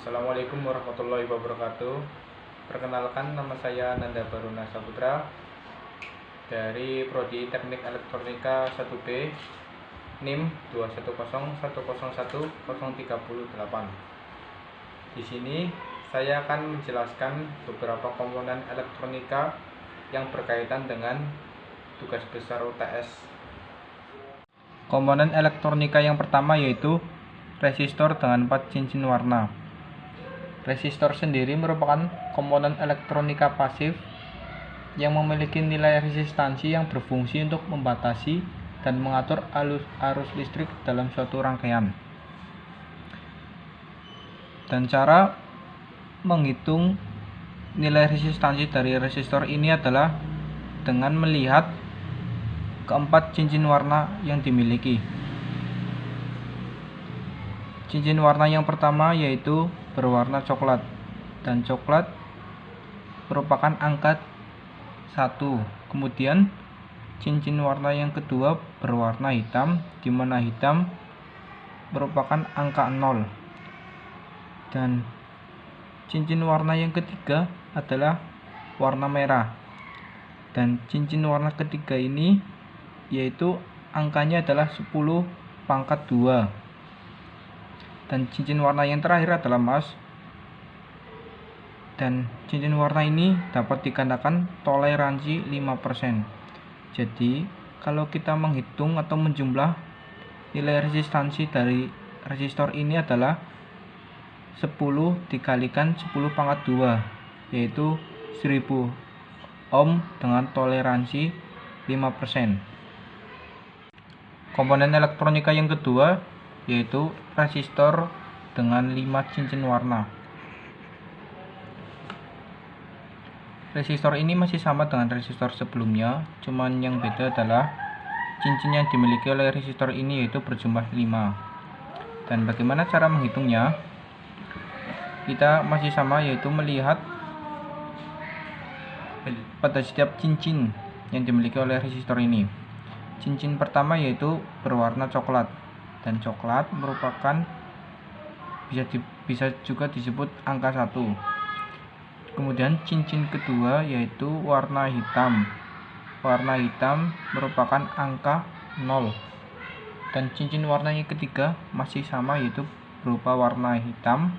Assalamualaikum warahmatullahi wabarakatuh. Perkenalkan, nama saya Nanda Baruna Saputra dari Prodi Teknik Elektronika 1B, NIM 210101038. Di sini saya akan menjelaskan beberapa komponen elektronika yang berkaitan dengan tugas besar UTS. Komponen elektronika yang pertama yaitu resistor dengan 4 cincin warna. Resistor sendiri merupakan komponen elektronika pasif yang memiliki nilai resistansi yang berfungsi untuk membatasi dan mengatur arus listrik dalam suatu rangkaian. Dan cara menghitung nilai resistansi dari resistor ini adalah dengan melihat keempat cincin warna yang dimiliki. Cincin warna yang pertama yaitu berwarna coklat, dan coklat merupakan angka 1. Kemudian cincin warna yang kedua berwarna hitam, di mana hitam merupakan angka 0. Dan cincin warna yang ketiga adalah warna merah. Dan cincin warna ketiga ini yaitu angkanya adalah 10 pangkat 2. Dan cincin warna yang terakhir adalah emas. Dan cincin warna ini dapat dikatakan toleransi 5%. Jadi kalau kita menghitung atau menjumlah nilai resistansi dari resistor ini adalah 10 dikalikan 10 pangkat 2, yaitu 1000 ohm dengan toleransi 5%. Komponen elektronika yang kedua yaitu resistor dengan 5 cincin warna. Resistor ini masih sama dengan resistor sebelumnya, cuman yang beda adalah cincin yang dimiliki oleh resistor ini yaitu berjumlah 5. Dan bagaimana cara menghitungnya? Kita masih sama, yaitu melihat pada setiap cincin yang dimiliki oleh resistor ini. Cincin pertama yaitu berwarna coklat, dan coklat merupakan bisa juga disebut angka 1. Kemudian cincin kedua yaitu warna hitam. Warna hitam merupakan angka 0. Dan cincin warna yang ketiga masih sama, yaitu berupa warna hitam,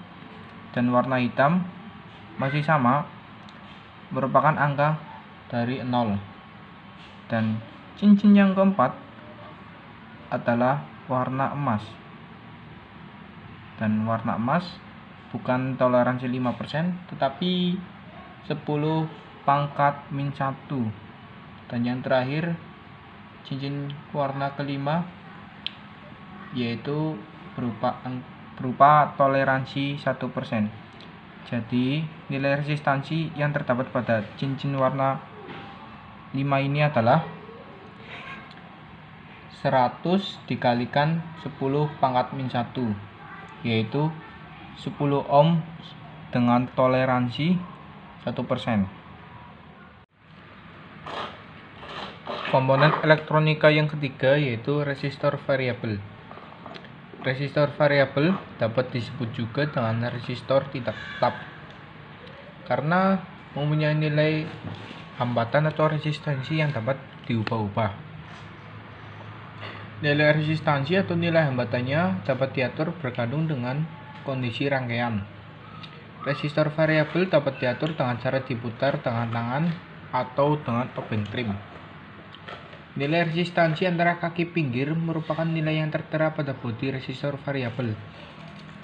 dan warna hitam masih sama, merupakan angka dari 0. Dan cincin yang keempat adalah warna emas. Dan warna emas bukan toleransi 5%, tetapi 10 pangkat min 1. Dan yang terakhir cincin warna kelima yaitu berupa toleransi 1%. Jadi nilai resistansi yang terdapat pada cincin warna 5 ini adalah 100 dikalikan 10 pangkat min 1, yaitu 10 ohm dengan toleransi 1%. Komponen elektronika yang ketiga yaitu resistor variabel. Resistor variabel dapat disebut juga dengan resistor tidak tetap karena mempunyai nilai hambatan atau resistansi yang dapat diubah-ubah. Nilai resistansi atau nilai hambatannya dapat diatur bergantung dengan kondisi rangkaian. Resistor variabel dapat diatur dengan cara diputar dengan tangan atau dengan obeng trim. Nilai resistansi antara kaki pinggir merupakan nilai yang tertera pada bodi resistor variabel.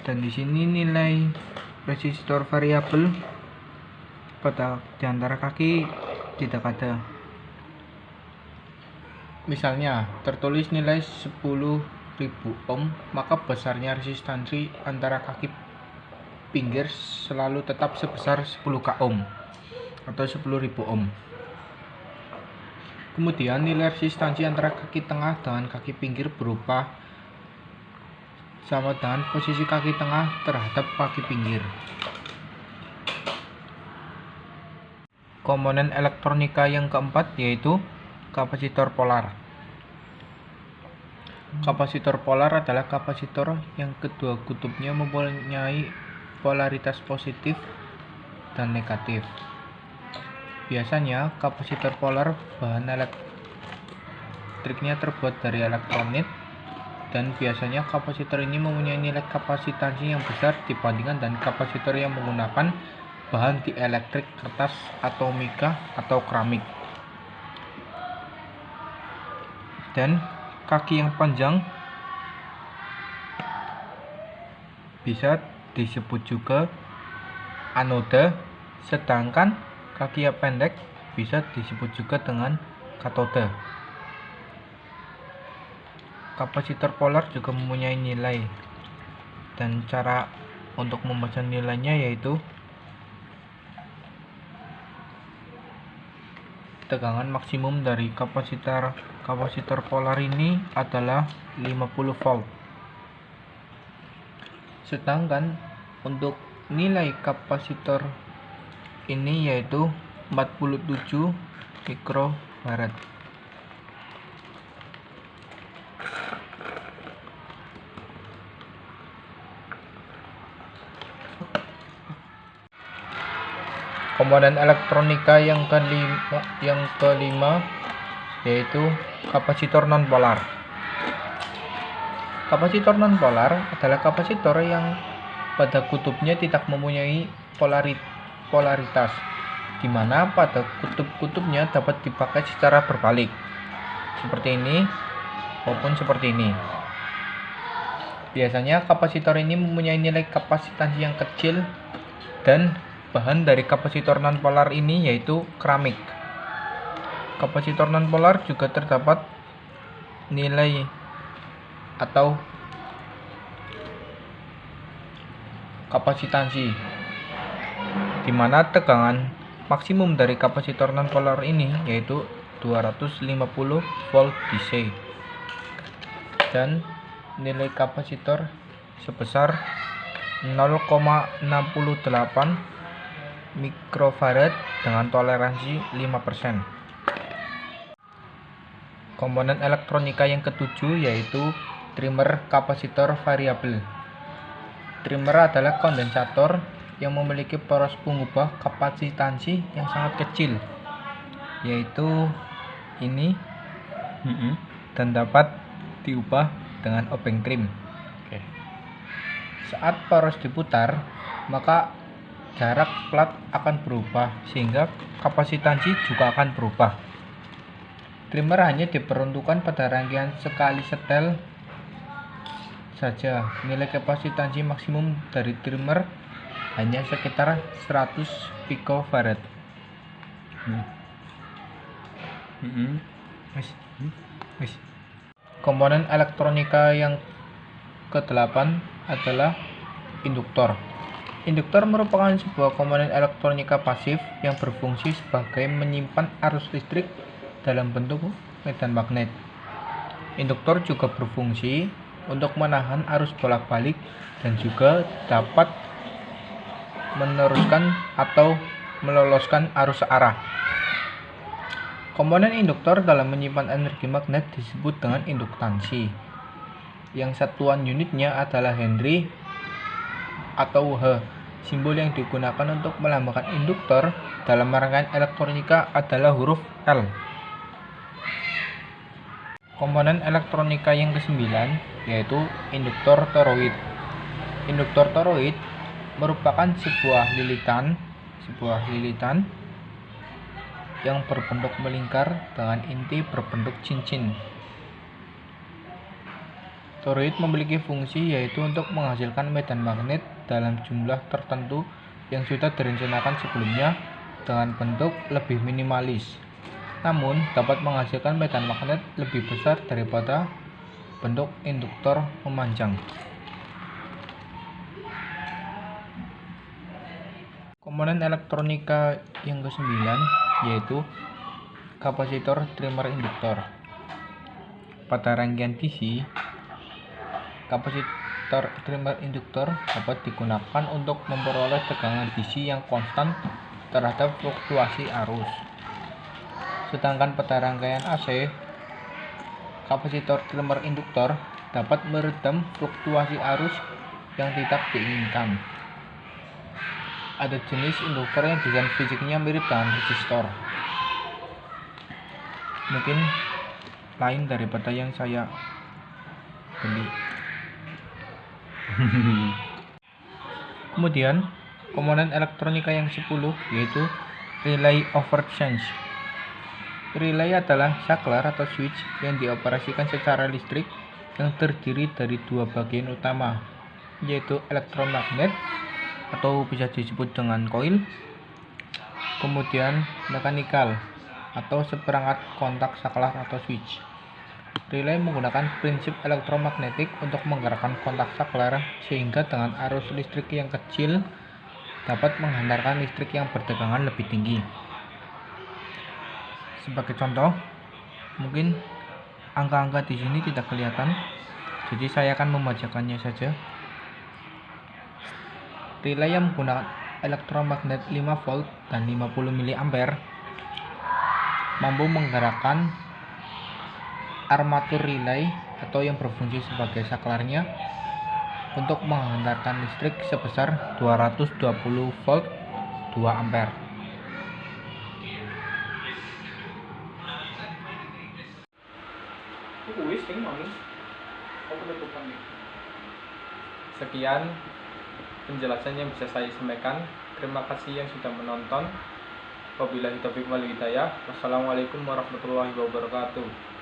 Dan di sini nilai resistor variabel di antara kaki tidak ada. Misalnya tertulis nilai 10.000 ohm, maka besarnya resistansi antara kaki pinggir selalu tetap sebesar 10 ohm atau 10.000 ohm. Kemudian nilai resistansi antara kaki tengah dengan kaki pinggir berubah sama dengan posisi kaki tengah terhadap kaki pinggir. Komponen elektronika yang keempat yaitu kapasitor polar. Kapasitor polar adalah kapasitor yang kedua kutubnya mempunyai polaritas positif dan negatif. Biasanya kapasitor polar bahan elektriknya terbuat dari elektronit, dan biasanya kapasitor ini mempunyai nilai kapasitansi yang besar dibandingkan dengan kapasitor yang menggunakan bahan dielektrik kertas atau mika atau keramik. Dan kaki yang panjang bisa disebut juga anoda, sedangkan kaki yang pendek bisa disebut juga dengan katoda. Kapasitor polar juga mempunyai nilai, dan cara untuk membaca nilainya yaitu tegangan maksimum dari kapasitor polar ini adalah 50 volt. Sedangkan untuk nilai kapasitor ini yaitu 47 mikrofarad. Komponen elektronika yang kelima yaitu kapasitor nonpolar. Kapasitor nonpolar adalah kapasitor yang pada kutubnya tidak mempunyai polaritas, di mana pada kutub-kutubnya dapat dipakai secara berbalik, seperti ini maupun seperti ini. Biasanya kapasitor ini mempunyai nilai kapasitansi yang kecil, dan bahan dari kapasitor nonpolar ini yaitu keramik. Kapasitor nonpolar juga terdapat nilai atau kapasitansi, di mana tegangan maksimum dari kapasitor nonpolar ini yaitu 250 volt DC, dan nilai kapasitor sebesar 0,68 mikrofarad dengan toleransi 5%. Komponen elektronika yang ketujuh yaitu trimmer kapasitor variabel. Trimmer adalah kondensator yang memiliki poros pengubah kapasitansi yang sangat kecil, yaitu ini, dan dapat diubah dengan obeng trim. Saat poros diputar, maka jarak plat akan berubah, sehingga kapasitansi juga akan berubah. Trimmer hanya diperuntukkan pada rangkaian sekali setel saja. Nilai kapasitansi maksimum dari trimmer hanya sekitar 100 picofarad. Komponen elektronika yang ke-8 adalah induktor. Induktor merupakan sebuah komponen elektronika pasif yang berfungsi sebagai menyimpan arus listrik dalam bentuk medan magnet. Induktor juga berfungsi untuk menahan arus bolak-balik dan juga dapat meneruskan atau meloloskan arus searah. Komponen induktor dalam menyimpan energi magnet disebut dengan induktansi, yang satuan unitnya adalah Henry atau H. Simbol yang digunakan untuk melambangkan induktor dalam rangkaian elektronika adalah huruf L. Komponen elektronika yang ke-9 yaitu induktor toroid. Induktor toroid merupakan sebuah lilitan yang berbentuk melingkar dengan inti berbentuk cincin. Toroid memiliki fungsi yaitu untuk menghasilkan medan magnet dalam jumlah tertentu yang sudah direncanakan sebelumnya dengan bentuk lebih minimalis, namun dapat menghasilkan medan magnet lebih besar daripada bentuk induktor memanjang. Komponen elektronika yang ke-9 yaitu kapasitor trimmer induktor. Pada rangkaian DC, kapasitor trimmer induktor dapat digunakan untuk memperoleh tegangan DC yang konstan terhadap fluktuasi arus. Sedangkan pada rangkaian AC, kapasitor trimmer induktor dapat meredam fluktuasi arus yang tidak diinginkan. ada jenis induktor yang desain fisiknya mirip dengan resistor. Mungkin lain daripada yang saya beli. Kemudian komponen elektronika yang 10 yaitu relay overchange. Relay adalah saklar atau switch yang dioperasikan secara listrik yang terdiri dari dua bagian utama, yaitu elektromagnet atau bisa disebut dengan koil, kemudian mekanikal atau seperangkat kontak saklar atau switch. Relay menggunakan prinsip elektromagnetik untuk menggerakkan kontak saklar sehingga dengan arus listrik yang kecil dapat menghantarkan listrik yang bertegangan lebih tinggi. Sebagai contoh, mungkin angka-angka di sini tidak kelihatan, jadi saya akan membacakannya saja. Relay yang menggunakan elektromagnet 5 volt dan 50 mA mampu menggerakkan armatur relay atau yang berfungsi sebagai saklarnya untuk menghantarkan listrik sebesar 220 volt 2 ampere. Sekian penjelasan yang bisa saya sampaikan. Terima kasih yang sudah menonton. Wabillahi taufiq wal hidayah. Wassalamualaikum warahmatullahi wabarakatuh.